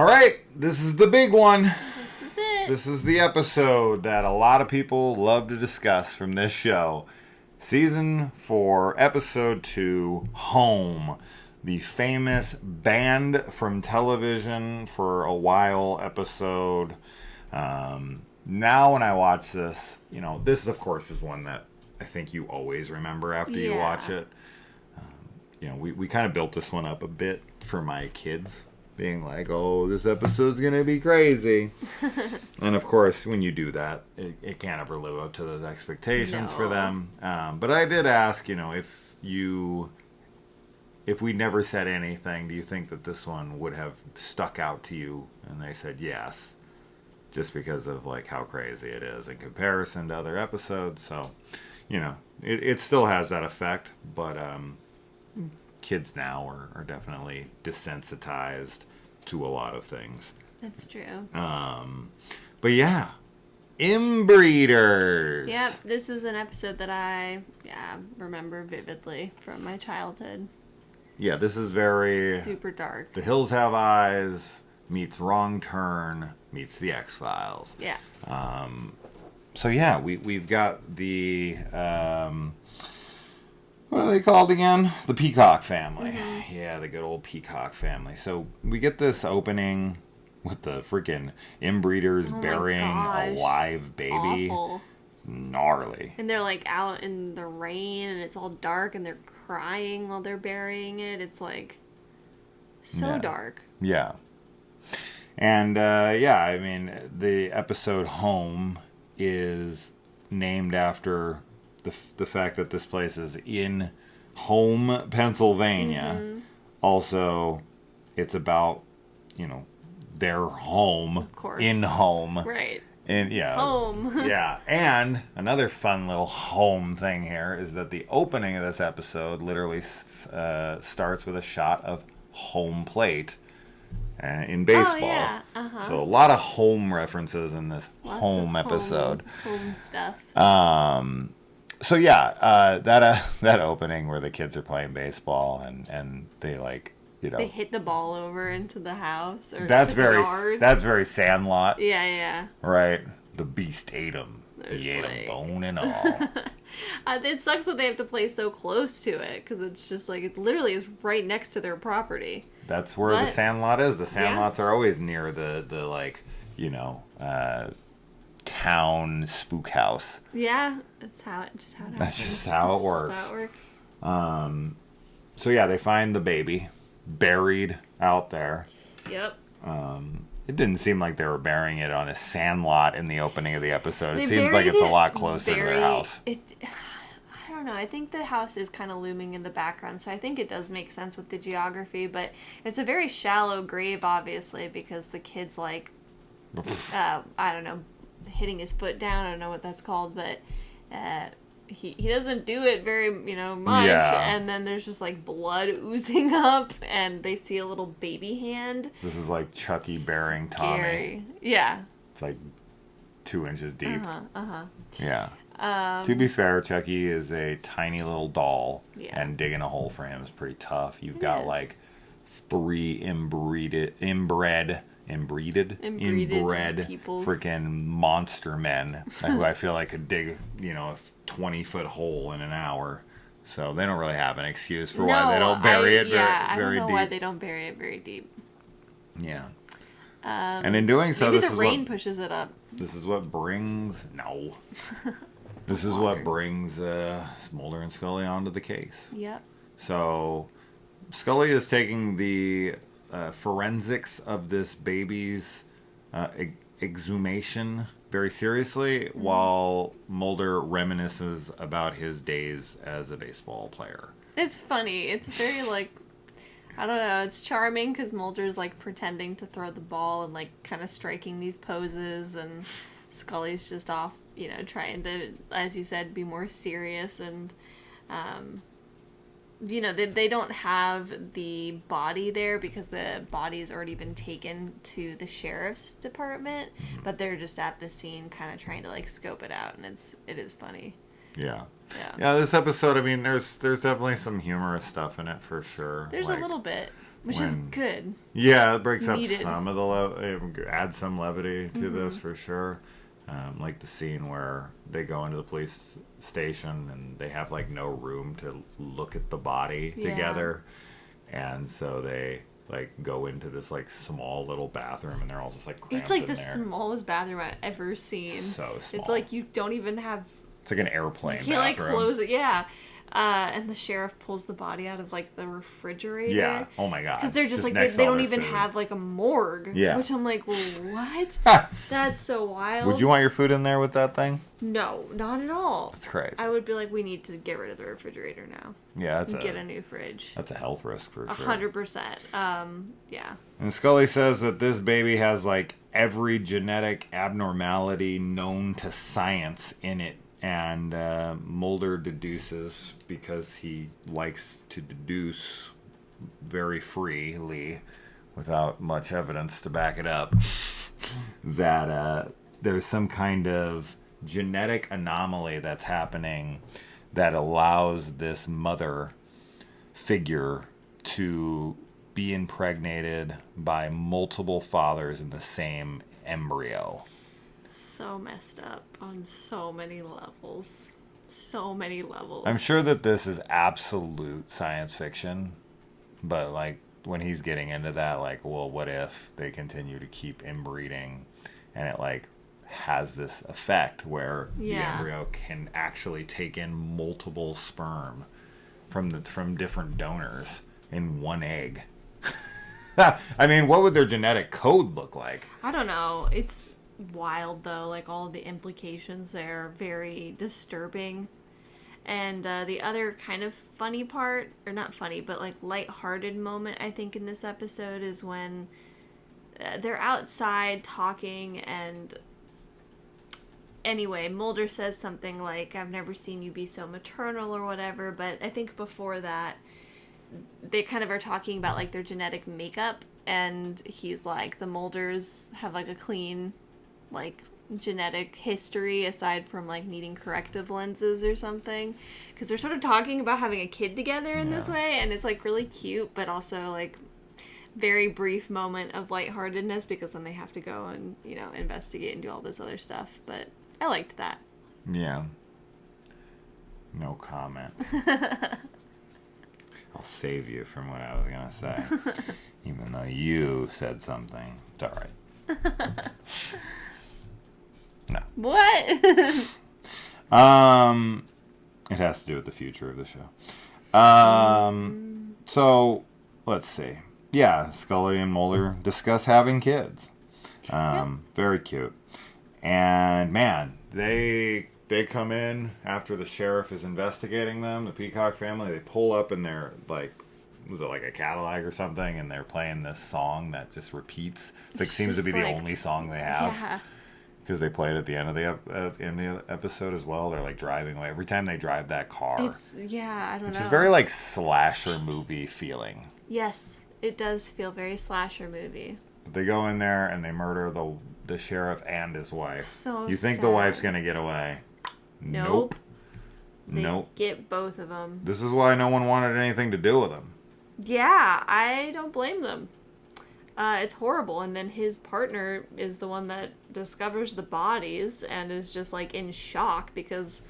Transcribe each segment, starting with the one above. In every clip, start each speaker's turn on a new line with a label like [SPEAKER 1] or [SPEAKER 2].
[SPEAKER 1] All right, this is the big one.
[SPEAKER 2] This is it.
[SPEAKER 1] This is the episode that a lot of people love to discuss from this show. Season 4, Episode 2, Home. The famous banned from television for a while episode. Now when I watch this, this of course is one that I think you always remember after you watch it. We kind of built this one up a bit for my kids. Being like, oh, this episode's going to be crazy. And of course, when you do that, it can't ever live up to those expectations for them. But I did ask, if we never said anything, do you think that this one would have stuck out to you? And they said yes. Just because of like how crazy it is in comparison to other episodes. So, it still has that effect. But kids now are definitely desensitized to a lot of things.
[SPEAKER 2] That's true.
[SPEAKER 1] But yeah, inbreeders.
[SPEAKER 2] Yep, this is an episode that I remember vividly from my childhood.
[SPEAKER 1] Yeah, this is very
[SPEAKER 2] super dark.
[SPEAKER 1] The Hills Have Eyes meets Wrong Turn meets The X-Files.
[SPEAKER 2] Yeah.
[SPEAKER 1] So yeah, we've got the what are they called again? The Peacock family. Mm-hmm. Yeah, the good old Peacock family. So we get this opening with the freaking inbreeders burying a live baby.
[SPEAKER 2] Awful.
[SPEAKER 1] Gnarly.
[SPEAKER 2] And they're like out in the rain and it's all dark and they're crying while they're burying it. It's like so dark.
[SPEAKER 1] Yeah. And I mean, the episode Home is named after the fact that this place is in Home, Pennsylvania. Mm-hmm. Also, it's about, their home.
[SPEAKER 2] Of course.
[SPEAKER 1] In Home.
[SPEAKER 2] Right.
[SPEAKER 1] And
[SPEAKER 2] Home.
[SPEAKER 1] Yeah. And another fun little home thing here is that the opening of this episode literally starts with a shot of home plate in baseball.
[SPEAKER 2] Oh, yeah. Uh-huh.
[SPEAKER 1] So a lot of home references in this home episode.
[SPEAKER 2] Home stuff.
[SPEAKER 1] So yeah, that opening where the kids are playing baseball and they they
[SPEAKER 2] hit the ball over into the house or
[SPEAKER 1] that's
[SPEAKER 2] the
[SPEAKER 1] very
[SPEAKER 2] yard.
[SPEAKER 1] That's very Sandlot.
[SPEAKER 2] Yeah.
[SPEAKER 1] Right. The beast ate him. He ate him bone and all.
[SPEAKER 2] It sucks that they have to play so close to it because it's just like it literally is right next to their property.
[SPEAKER 1] That's where the Sandlot is. The Sandlots are always near the town spook house.
[SPEAKER 2] Yeah, that's how it happens.
[SPEAKER 1] That's just how it works. So yeah, they find the baby buried out there.
[SPEAKER 2] Yep.
[SPEAKER 1] It didn't seem like they were burying it on a sandlot in the opening of the episode. It seems like it's a lot closer to their house.
[SPEAKER 2] I don't know. I think the house is kind of looming in the background, so I think it does make sense with the geography, but it's a very shallow grave, obviously, because the kid's I don't know, hitting his foot down. I don't know what that's called, but he doesn't do it very much. Yeah. And then there's just blood oozing up, and they see a little baby hand.
[SPEAKER 1] This is like Chucky burying Tommy.
[SPEAKER 2] Yeah.
[SPEAKER 1] It's 2 inches deep.
[SPEAKER 2] Uh-huh.
[SPEAKER 1] Yeah. To be fair, Chucky is a tiny little doll, and digging a hole for him is pretty tough. You've got 3 inbred freaking monster men who I feel like could dig, a 20-foot hole in an hour. So they don't really have an excuse for why they don't bury it very deep.
[SPEAKER 2] I don't know why they don't bury it very deep.
[SPEAKER 1] Yeah. And in doing so,
[SPEAKER 2] maybe the rain pushes it up.
[SPEAKER 1] This is what brings This is what brings Mulder and Scully onto the case.
[SPEAKER 2] Yep.
[SPEAKER 1] So Scully is taking the forensics of this baby's exhumation very seriously, while Mulder reminisces about his days as a baseball player.
[SPEAKER 2] It's funny. It's very I don't know. It's charming because Mulder's pretending to throw the ball and kind of striking these poses, and Scully's just off, trying to, as you said, be more serious and. They don't have the body there because the body's already been taken to the sheriff's department, but they're just at the scene kind of trying to scope it out, and it is funny.
[SPEAKER 1] Yeah. This episode, I mean, there's definitely some humorous stuff in it for sure.
[SPEAKER 2] There's a little bit. Which is good.
[SPEAKER 1] Yeah, it breaks
[SPEAKER 2] It's
[SPEAKER 1] up
[SPEAKER 2] needed.
[SPEAKER 1] some of the adds some levity to this for sure. Like the scene where they go into the police station and they have like no room to look at the body
[SPEAKER 2] Yeah.
[SPEAKER 1] together, and so they like go into this like small little bathroom and they're all just like cramped
[SPEAKER 2] It's like
[SPEAKER 1] in
[SPEAKER 2] the
[SPEAKER 1] there.
[SPEAKER 2] smallest bathroom I've ever seen.
[SPEAKER 1] So small.
[SPEAKER 2] It's like you don't even have.
[SPEAKER 1] It's like an airplane
[SPEAKER 2] You can't like
[SPEAKER 1] bathroom.
[SPEAKER 2] close it. Yeah. And the sheriff pulls the body out of like the refrigerator.
[SPEAKER 1] Yeah. Oh my god.
[SPEAKER 2] Because they're just like
[SPEAKER 1] next
[SPEAKER 2] they
[SPEAKER 1] to all
[SPEAKER 2] don't
[SPEAKER 1] their
[SPEAKER 2] even
[SPEAKER 1] food.
[SPEAKER 2] have like a morgue.
[SPEAKER 1] Yeah.
[SPEAKER 2] Which I'm like, well, what? That's so wild.
[SPEAKER 1] Would you want your food in there with that thing?
[SPEAKER 2] No, not at all.
[SPEAKER 1] That's crazy.
[SPEAKER 2] I would be like, we need to get rid of the refrigerator now.
[SPEAKER 1] Yeah, that's
[SPEAKER 2] Get a new fridge.
[SPEAKER 1] that's a health risk for sure.
[SPEAKER 2] 100%. Yeah.
[SPEAKER 1] And Scully says that this baby has like every genetic abnormality known to science in it. And Mulder deduces, because he likes to deduce very freely without much evidence to back it up, that there's some kind of genetic anomaly that's happening that allows this mother figure to be impregnated by multiple fathers in the same embryo.
[SPEAKER 2] So messed up on so many levels. So many levels.
[SPEAKER 1] I'm sure that this is absolute science fiction, but like when he's getting into that, like, well, what if they continue to keep inbreeding and it like has this effect where the embryo can actually take in multiple sperm from different donors in one egg. I mean, what would their genetic code look like?
[SPEAKER 2] I don't know. It's wild though. Like all of the implications there are very disturbing. And the other kind of funny part, or not funny, but like lighthearted moment I think in this episode is when they're outside talking, and anyway, Mulder says something like, I've never seen you be so maternal or whatever, but I think before that they kind of are talking about like their genetic makeup, and he's like, the Mulders have like a clean like genetic history aside from like needing corrective lenses or something, because they're sort of talking about having a kid together in this way, and it's like really cute but also like very brief moment of lightheartedness, because then they have to go and, you know, investigate and do all this other stuff. But I liked that.
[SPEAKER 1] Yeah. No comment. I'll save you from what I was going to say. Even though you said something. It's all right. No.
[SPEAKER 2] What?
[SPEAKER 1] It has to do with the future of the show. So, let's see. Yeah, Scully and Mulder discuss having kids. Very cute. And, man, they come in after the sheriff is investigating them, the Peacock family. They pull up in their, like, was it like a Cadillac or something? And they're playing this song that just repeats. It's like, seems to be the only song they have.
[SPEAKER 2] Yeah.
[SPEAKER 1] Because they play it at the end of the episode as well. They're like driving away. Every time they drive that car.
[SPEAKER 2] I don't know.
[SPEAKER 1] Which is very like slasher movie feeling.
[SPEAKER 2] Yes, it does feel very slasher movie.
[SPEAKER 1] But they go in there and they murder the sheriff and his wife.
[SPEAKER 2] So
[SPEAKER 1] you think
[SPEAKER 2] sad.
[SPEAKER 1] the wife's going to get away.
[SPEAKER 2] Nope. They
[SPEAKER 1] Nope.
[SPEAKER 2] get both of them.
[SPEAKER 1] This is why no one wanted anything to do with him.
[SPEAKER 2] Yeah, I don't blame them. It's horrible. And then his partner is the one that discovers the bodies and is just like in shock, because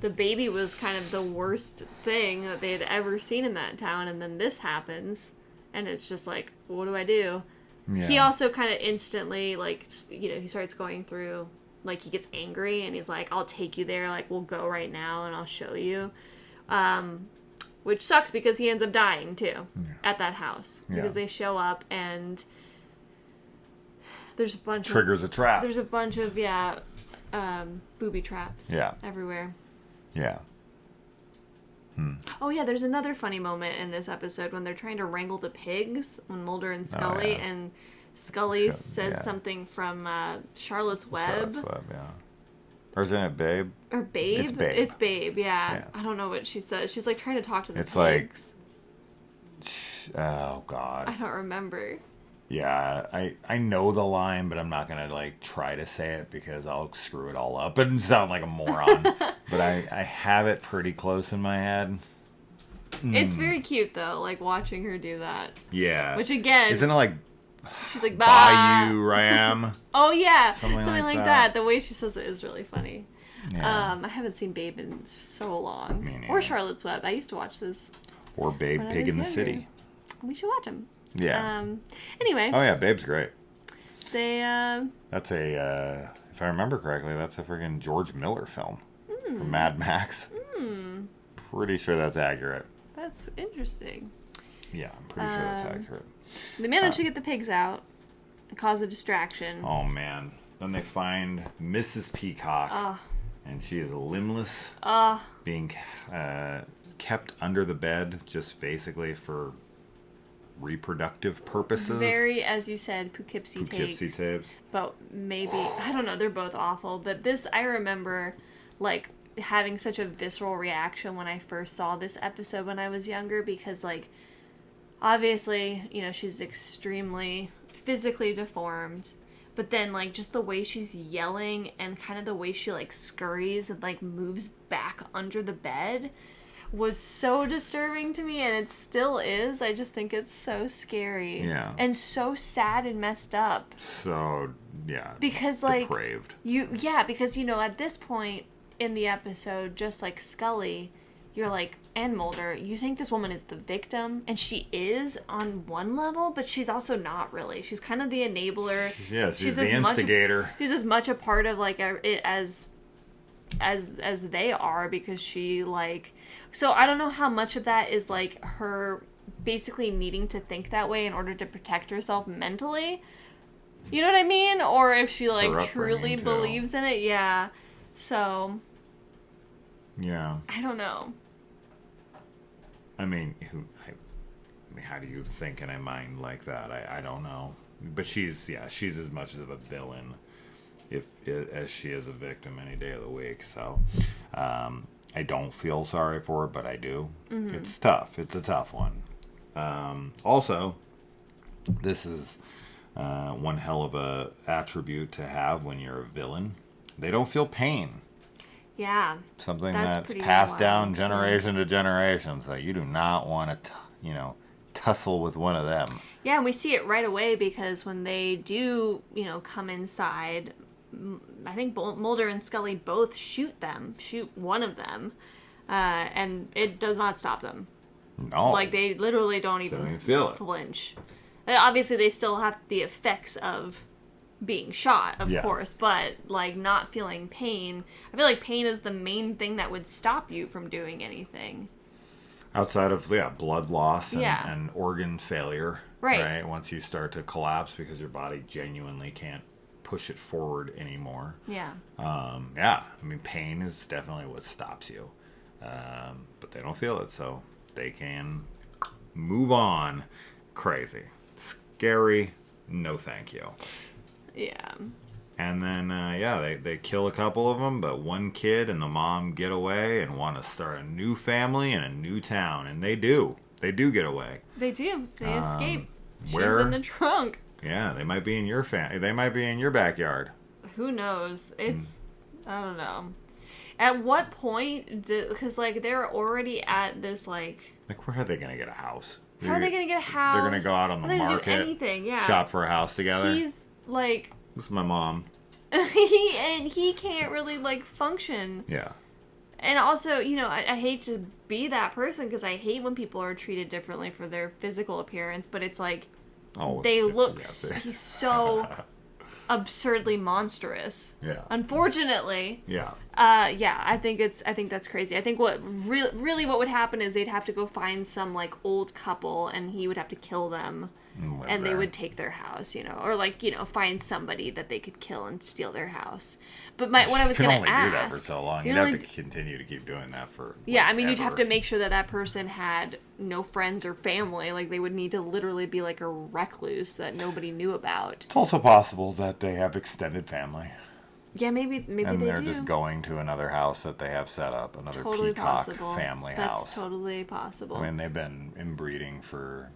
[SPEAKER 2] the baby was kind of the worst thing that they had ever seen in that town. And then this happens and it's just like, what do I do? Yeah. He also kind of instantly, like, you know, he starts going through, like, he gets angry and he's like, I'll take you there. Like, we'll go right now and I'll show you. Which sucks because he ends up dying, too, at that house. Because they show up and there's a bunch
[SPEAKER 1] Triggers a trap.
[SPEAKER 2] There's a bunch of, booby traps everywhere.
[SPEAKER 1] Yeah.
[SPEAKER 2] Oh, yeah, there's another funny moment in this episode when they're trying to wrangle the pigs, when Mulder and Scully, and Scully says something from Charlotte's Web.
[SPEAKER 1] Charlotte's Web, yeah. Or isn't it Babe?
[SPEAKER 2] Or Babe?
[SPEAKER 1] It's Babe.
[SPEAKER 2] It's Babe, yeah. I don't know what she says. She's like trying to talk to the pigs.
[SPEAKER 1] Like, oh, God.
[SPEAKER 2] I don't remember.
[SPEAKER 1] Yeah, I know the line, but I'm not going to, like, try to say it because I'll screw it all up and sound like a moron. But I have it pretty close in my head.
[SPEAKER 2] It's very cute though, like watching her do that.
[SPEAKER 1] Yeah.
[SPEAKER 2] Which again,
[SPEAKER 1] isn't it like
[SPEAKER 2] she's like,
[SPEAKER 1] Bayou Ram?
[SPEAKER 2] Oh yeah,
[SPEAKER 1] Something
[SPEAKER 2] like
[SPEAKER 1] like
[SPEAKER 2] that. The way she says it is really funny.
[SPEAKER 1] Yeah.
[SPEAKER 2] I haven't seen Babe in so long.
[SPEAKER 1] Me neither.
[SPEAKER 2] Or Charlotte's Web. I used to watch those.
[SPEAKER 1] Or Babe
[SPEAKER 2] when I
[SPEAKER 1] Pig
[SPEAKER 2] was
[SPEAKER 1] in the
[SPEAKER 2] younger.
[SPEAKER 1] City.
[SPEAKER 2] We should watch them.
[SPEAKER 1] Yeah.
[SPEAKER 2] Anyway.
[SPEAKER 1] Oh yeah, Babe's great.
[SPEAKER 2] They.
[SPEAKER 1] That's a, if I remember correctly, that's a freaking George Miller film from Mad Max. Pretty sure that's accurate.
[SPEAKER 2] That's interesting.
[SPEAKER 1] Yeah, I'm pretty sure that's accurate.
[SPEAKER 2] They managed to get the pigs out and cause a distraction.
[SPEAKER 1] Oh man. Then they find Mrs. Peacock. And she is limbless, being kept under the bed just basically for reproductive purposes.
[SPEAKER 2] Very, as you said, Poughkeepsie
[SPEAKER 1] tapes.
[SPEAKER 2] But maybe, I don't know, they're both awful. But this, I remember, like, having such a visceral reaction when I first saw this episode when I was younger because, like, obviously, you know, she's extremely physically deformed. But then, like, just the way she's yelling and kind of the way she, like, scurries and, like, moves back under the bed was so disturbing to me, and it still is. I just think it's so scary.
[SPEAKER 1] Yeah.
[SPEAKER 2] And so sad and messed up.
[SPEAKER 1] So, yeah.
[SPEAKER 2] Because, like...
[SPEAKER 1] depraved.
[SPEAKER 2] Because, you know, at this point in the episode, just like Scully, you're like, and Mulder, you think this woman is the victim, and she is on one level, but she's also not really. She's kind of the enabler.
[SPEAKER 1] Yeah, she's the instigator.
[SPEAKER 2] She's as much a part of like it as they are, because she like. So I don't know how much of that is like her basically needing to think that way in order to protect herself mentally. You know what I mean? Or if she like truly believes in it. Yeah. So.
[SPEAKER 1] Yeah.
[SPEAKER 2] I don't know.
[SPEAKER 1] I mean, how do you think in a mind like that? I don't know. But she's as much of a villain as she is a victim any day of the week. So I don't feel sorry for her, but I do. Mm-hmm. It's tough. It's a tough one. Also, this is one hell of a attribute to have when you're a villain. They don't feel pain.
[SPEAKER 2] Yeah.
[SPEAKER 1] Something that's passed down generation to generation. So you do not want to, tussle with one of them.
[SPEAKER 2] Yeah, and we see it right away because when they do, come inside, I think Mulder and Scully both shoot one of them, and it does not stop them.
[SPEAKER 1] No.
[SPEAKER 2] Like, they literally don't even feel it. Flinch. Obviously, they still have the effects of being shot, of course, but like not feeling pain. I feel like pain is the main thing that would stop you from doing anything.
[SPEAKER 1] Outside of blood loss and organ failure, right? Once you start to collapse because your body genuinely can't push it forward anymore.
[SPEAKER 2] Yeah.
[SPEAKER 1] I mean, pain is definitely what stops you, but they don't feel it, so they can move on. Crazy, scary. No, thank you.
[SPEAKER 2] Yeah.
[SPEAKER 1] And then, they kill a couple of them, but one kid and the mom get away and want to start a new family in a new town. And they do. They do get away.
[SPEAKER 2] They do. They escape. She's
[SPEAKER 1] in
[SPEAKER 2] the trunk.
[SPEAKER 1] Yeah, they might be in your They might be in your backyard.
[SPEAKER 2] Who knows? It's... I don't know. At what point... Because, like, they're already at this, like...
[SPEAKER 1] Like, where are they going to get a house?
[SPEAKER 2] How are they going to get a house?
[SPEAKER 1] They're going to go out on the market. Do
[SPEAKER 2] anything, yeah.
[SPEAKER 1] Shop for a house together.
[SPEAKER 2] He's... Like,
[SPEAKER 1] this is my mom.
[SPEAKER 2] he can't really like function.
[SPEAKER 1] Yeah.
[SPEAKER 2] And also, I hate to be that person because I hate when people are treated differently for their physical appearance, but it's like they look so absurdly monstrous.
[SPEAKER 1] Yeah.
[SPEAKER 2] Unfortunately.
[SPEAKER 1] Yeah.
[SPEAKER 2] I think that's crazy. I think what really what would happen is they'd have to go find some like old couple and he would have to kill them. And they would take their house, or like, find somebody that they could kill and steal their house. But what I was going to ask... You can only do that for so
[SPEAKER 1] long. You'd have to continue to keep doing that for...
[SPEAKER 2] Yeah, I mean, you'd have to make sure that person had no friends or family. Like, they would need to literally be like a recluse that nobody knew about.
[SPEAKER 1] It's also possible that they have extended family.
[SPEAKER 2] Yeah, maybe they do.
[SPEAKER 1] And they're just going to another house that they have set up, another Peacock family house.
[SPEAKER 2] That's totally possible.
[SPEAKER 1] I mean, they've been inbreeding for...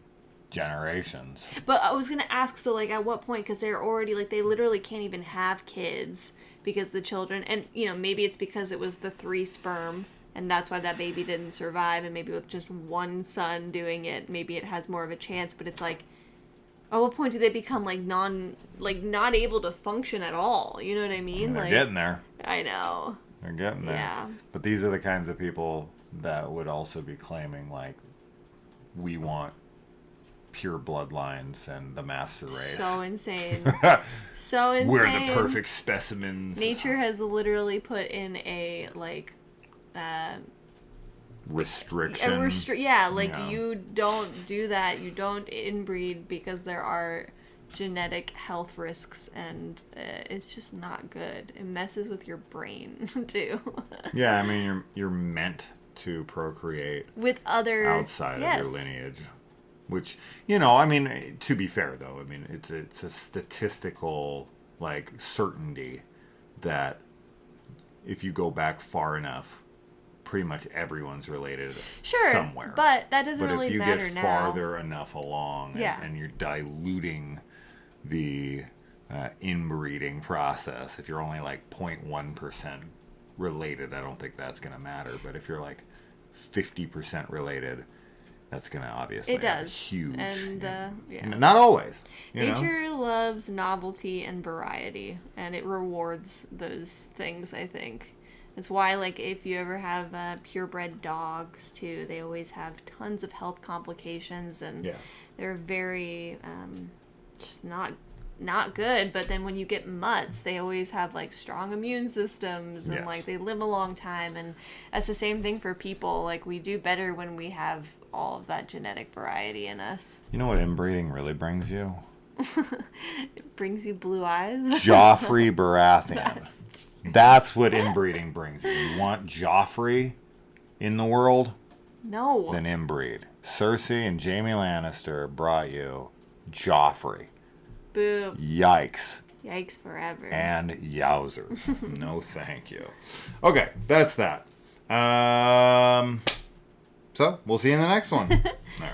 [SPEAKER 1] generations.
[SPEAKER 2] But I was gonna ask, so like at what point, because they're already like they literally can't even have kids because the children, and maybe it's because it was the 3 sperm and that's why that baby didn't survive, and maybe with just one son doing it, maybe it has more of a chance, but it's like, at what point do they become not able to function at all? You know what I mean?
[SPEAKER 1] And they're getting there.
[SPEAKER 2] I know.
[SPEAKER 1] They're getting there.
[SPEAKER 2] Yeah.
[SPEAKER 1] But these are the kinds of people that would also be claiming, like, we want pure bloodlines and the master race.
[SPEAKER 2] So insane. So insane.
[SPEAKER 1] We're the perfect specimens.
[SPEAKER 2] Nature has literally put in a,
[SPEAKER 1] restriction.
[SPEAKER 2] You don't do that. You don't inbreed because there are genetic health risks, and it's just not good. It messes with your brain too.
[SPEAKER 1] Yeah, I mean, you're meant to procreate
[SPEAKER 2] with other
[SPEAKER 1] outside of your lineage, which, I mean, to be fair though, I mean, it's a statistical certainty that if you go back far enough, pretty much everyone's related somewhere.
[SPEAKER 2] But that doesn't really matter now.
[SPEAKER 1] But if you get farther enough along and you're diluting the inbreeding process, if you're only 0.1% related, I don't think that's going to matter. But if you're 50% related, that's going to obviously have a huge... And, not always.
[SPEAKER 2] Nature loves novelty and variety, and it rewards those things, I think. It's why, if you ever have purebred dogs, too, they always have tons of health complications, and they're very just not good. But then when you get mutts, they always have, strong immune systems, and, they live a long time. And that's the same thing for people. We do better when we have all of that genetic variety in us.
[SPEAKER 1] You know what inbreeding really brings you?
[SPEAKER 2] It brings you blue eyes?
[SPEAKER 1] Joffrey Baratheon. That's what inbreeding brings you. You want Joffrey in the world?
[SPEAKER 2] No.
[SPEAKER 1] Then inbreed. Cersei and Jaime Lannister brought you Joffrey.
[SPEAKER 2] Boo.
[SPEAKER 1] Yikes.
[SPEAKER 2] Yikes forever.
[SPEAKER 1] And yowzers. No thank you. Okay, that's that. So, we'll see you in the next one. All right.